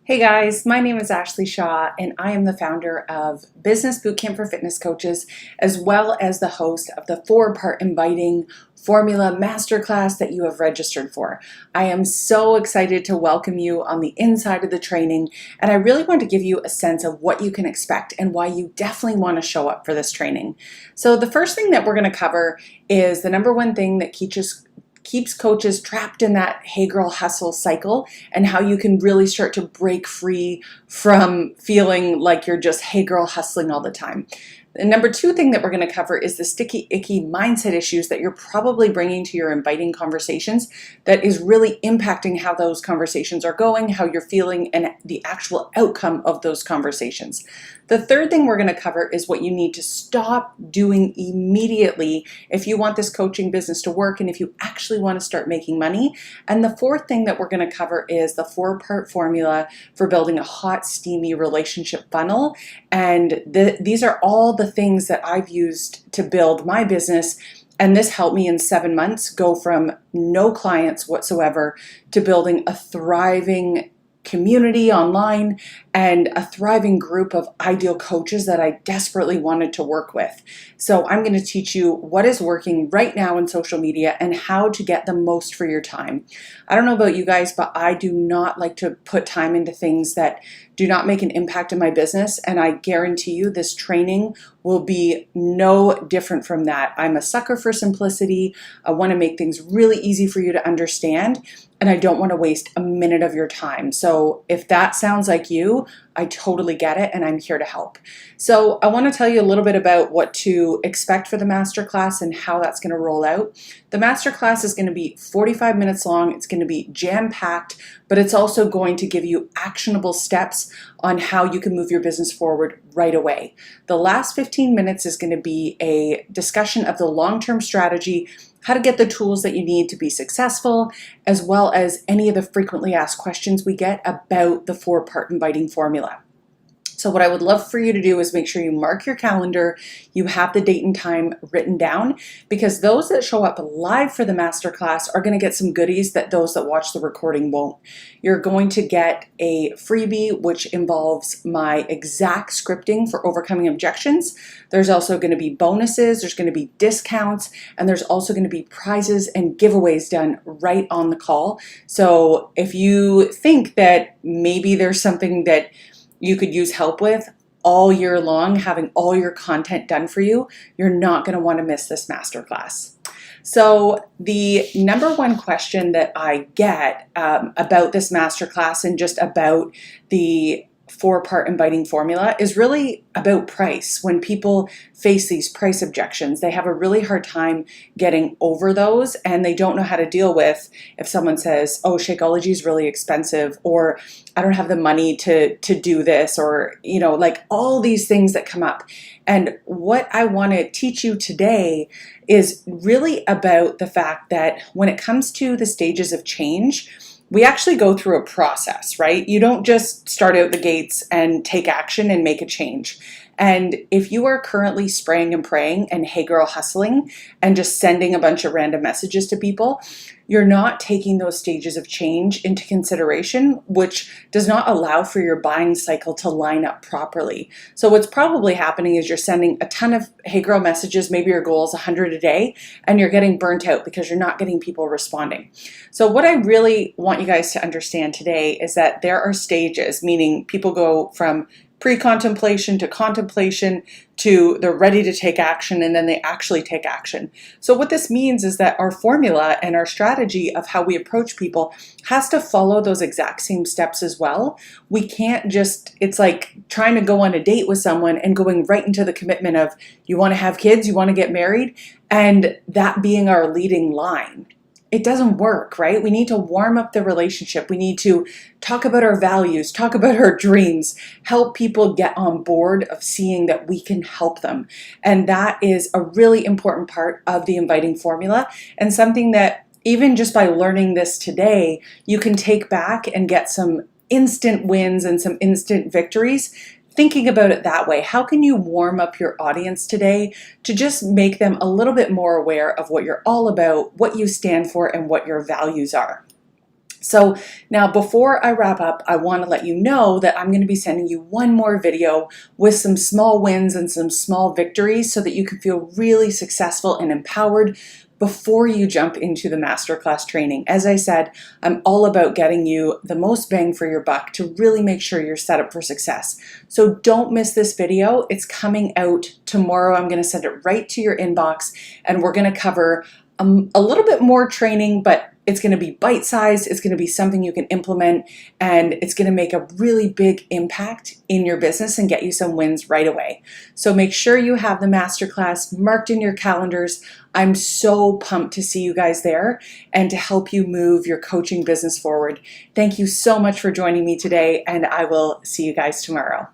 Hey guys, my name is Ashley Shaw, and I am the founder of Business Bootcamp for Fitness Coaches, as well as the host of the 4-part Inviting Formula Masterclass that you have registered for. I am so excited to welcome you on the inside of the training, and I really want to give you a sense of what you can expect and why you definitely want to show up for this training. So the first thing that we're going to cover is the number one thing that keeps coaches trapped in that hey girl hustle cycle, and how you can really start to break free from feeling like you're just hey girl hustling all the time. The number two thing that we're going to cover is the sticky, icky mindset issues that you're probably bringing to your inviting conversations that is really impacting how those conversations are going, how you're feeling, and the actual outcome of those conversations. The third thing we're going to cover is what you need to stop doing immediately if you want this coaching business to work and if you actually want to start making money. And the fourth thing that we're going to cover is the 4-part formula for building a hot, steamy relationship funnel. And these are all the things that I've used to build my business. And this helped me in 7 months go from no clients whatsoever to building a thriving community online and a thriving group of ideal coaches that I desperately wanted to work with. So I'm going to teach you what is working right now in social media and how to get the most for your time. I don't know about you guys, but I do not like to put time into things that do not make an impact in my business, and I guarantee you this training will be no different from that. I'm a sucker for simplicity. I want to make things really easy for you to understand, and I don't want to waste a minute of your time. So if that sounds like you, I totally get it, and I'm here to help. So I want to tell you a little bit about what to expect for the masterclass and how that's going to roll out. The masterclass is going to be 45 minutes long. It's going to be jam-packed, but it's also going to give you actionable steps on how you can move your business forward right away. The last 15 minutes is going to be a discussion of the long-term strategy, how to get the tools that you need to be successful, as well as any of the frequently asked questions we get about the 4-part inviting formula. So what I would love for you to do is make sure you mark your calendar, you have the date and time written down, because those that show up live for the masterclass are going to get some goodies that those that watch the recording won't. You're going to get a freebie which involves my exact scripting for overcoming objections. There's also going to be bonuses, there's going to be discounts, and there's also going to be prizes and giveaways done right on the call. So if you think that maybe there's something that you could use help with all year long, having all your content done for you, you're not going to want to miss this masterclass. So the number one question that I get about this masterclass and just about the 4-part inviting formula is really about price. When people face these price objections, they have a really hard time getting over those, and they don't know how to deal with if someone says, oh, Shakeology is really expensive, or I don't have the money to do this, or, like all these things that come up. And what I want to teach you today is really about the fact that when it comes to the stages of change, we actually go through a process, right? You don't just start out the gates and take action and make a change. And if you are currently spraying and praying and hey girl hustling and just sending a bunch of random messages to people, you're not taking those stages of change into consideration, which does not allow for your buying cycle to line up properly. So what's probably happening is you're sending a ton of hey girl messages, maybe your goal is 100 a day, and you're getting burnt out because you're not getting people responding. So what I really want you guys to understand today is that there are stages, meaning people go from pre-contemplation to contemplation to they're ready to take action, and then they actually take action. So what this means is that our formula and our strategy of how we approach people has to follow those exact same steps as well. We can't just, it's like trying to go on a date with someone and going right into the commitment of you want to have kids, you want to get married, and that being our leading line. It doesn't work, right? We need to warm up the relationship. We need to talk about our values, talk about our dreams, help people get on board of seeing that we can help them. And that is a really important part of the inviting formula, and something that even just by learning this today, you can take back and get some instant wins and some instant victories. Thinking about it that way, how can you warm up your audience today to just make them a little bit more aware of what you're all about, what you stand for, and what your values are? So now before I wrap up, I want to let you know that I'm going to be sending you one more video with some small wins and some small victories so that you can feel really successful and empowered before you jump into the masterclass training. As I said, I'm all about getting you the most bang for your buck to really make sure you're set up for success. So don't miss this video. It's coming out tomorrow. I'm going to send it right to your inbox, and we're going to cover a little bit more training, but it's going to be bite-sized, it's going to be something you can implement, and it's going to make a really big impact in your business and get you some wins right away. So make sure you have the masterclass marked in your calendars. I'm so pumped to see you guys there and to help you move your coaching business forward. Thank you so much for joining me today, and I will see you guys tomorrow.